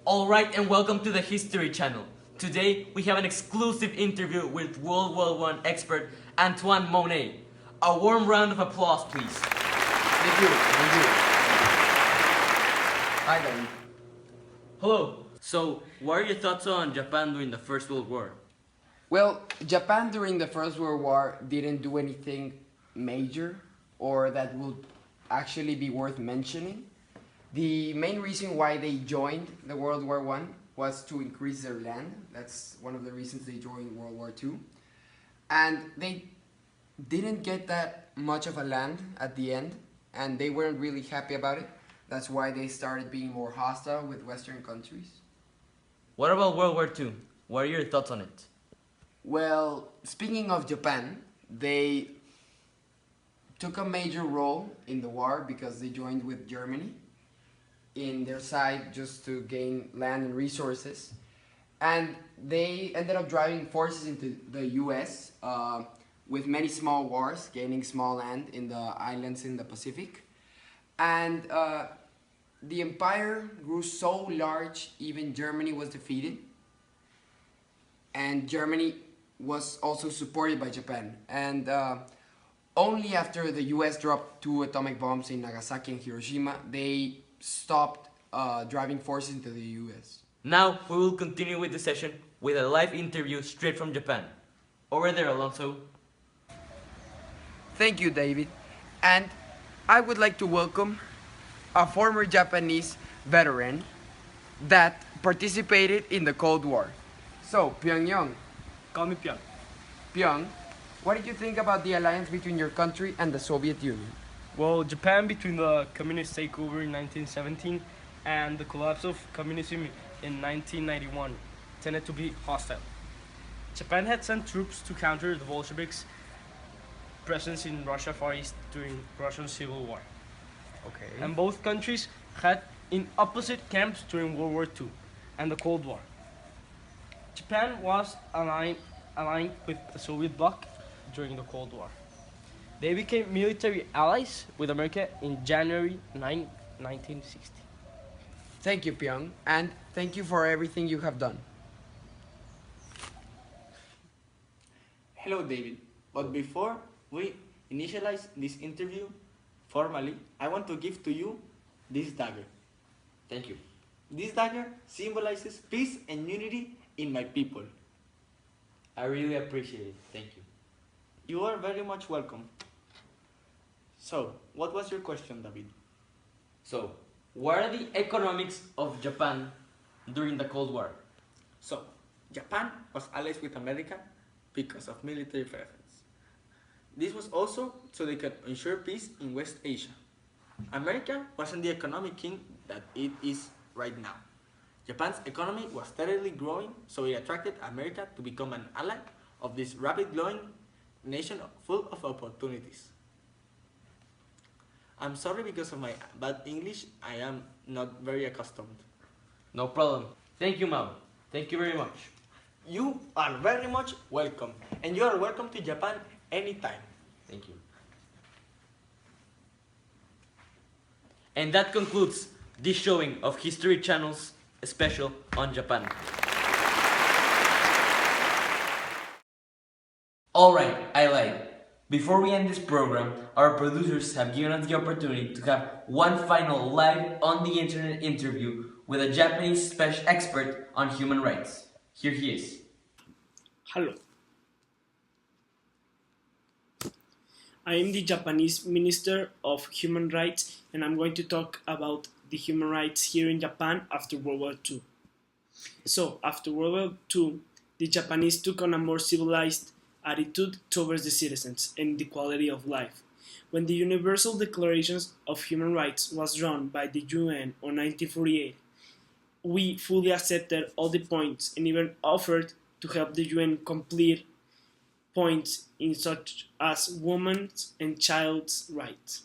Alright, and welcome to the History Channel. Today we have an exclusive interview with World War I expert Antoine Monet. A warm round of applause, please. Thank you. Hi, David. Hello. So, what are your thoughts on Japan during the First World War? Well, Japan during the First World War didn't do anything major or that would actually be worth mentioning. The main reason why they joined the World War I was to increase their land. That's one of the reasons they joined World War II. And they didn't get that much of a land at the end, and they weren't really happy about it. That's why they started being more hostile with Western countries. What about World War II? What are your thoughts on it? Well, speaking of Japan, they took a major role in the war because they joined with Germany in their side just to gain land and resources. And they ended up driving forces into the US with many small wars, gaining small land in the islands in the Pacific. And the empire grew so large, even Germany was defeated. And Germany was also supported by Japan. And only after the US dropped 2 atomic bombs in Nagasaki and Hiroshima, they stopped driving forces into the US. Now we will continue with the session with a live interview straight from Japan. Over there, Alonso. Thank you, David. And I would like to welcome a former Japanese veteran that participated in the Cold War. So, Pyongyang. Call me Pyong. Pyong, what did you think about the alliance between your country and the Soviet Union? Well, Japan, between the communist takeover in 1917 and the collapse of communism in 1991, tended to be hostile. Japan had sent troops to counter the Bolsheviks' presence in Russia Far East during Russian Civil War. Okay. And both countries had in opposite camps during World War II and the Cold War. Japan was aligned with the Soviet bloc during the Cold War. They became military allies with America in January 9, 1960. Thank you, Pyong, and thank you for everything you have done. Hello, David. But before we initialize this interview formally, I want to give to you this dagger. Thank you. This dagger symbolizes peace and unity in my people. I really appreciate it. Thank you. You are very much welcome. So, what was your question, David? So, what are the economics of Japan during the Cold War? So, Japan was allies with America because of military preference. This was also so they could ensure peace in West Asia. America wasn't the economic king that it is right now. Japan's economy was steadily growing, so it attracted America to become an ally of this rapid growing nation full of opportunities. I'm sorry because of my bad English, I am not very accustomed. No problem. Thank you, Mao. Thank you very much. You are very much welcome, and you are welcome to Japan anytime. Thank you. And that concludes this showing of History Channel's special on Japan. Alright, I lied. Before we end this program, our producers have given us the opportunity to have one final live on the internet interview with a Japanese special expert on human rights. Here he is. Hello. I am the Japanese Minister of Human Rights, and I'm going to talk about the human rights here in Japan after World War II. So, after World War II, the Japanese took on a more civilized attitude towards the citizens and the quality of life. When the Universal Declaration of Human Rights was drawn by the UN in 1948, we fully accepted all the points and even offered to help the UN complete points in such as women's and child's rights.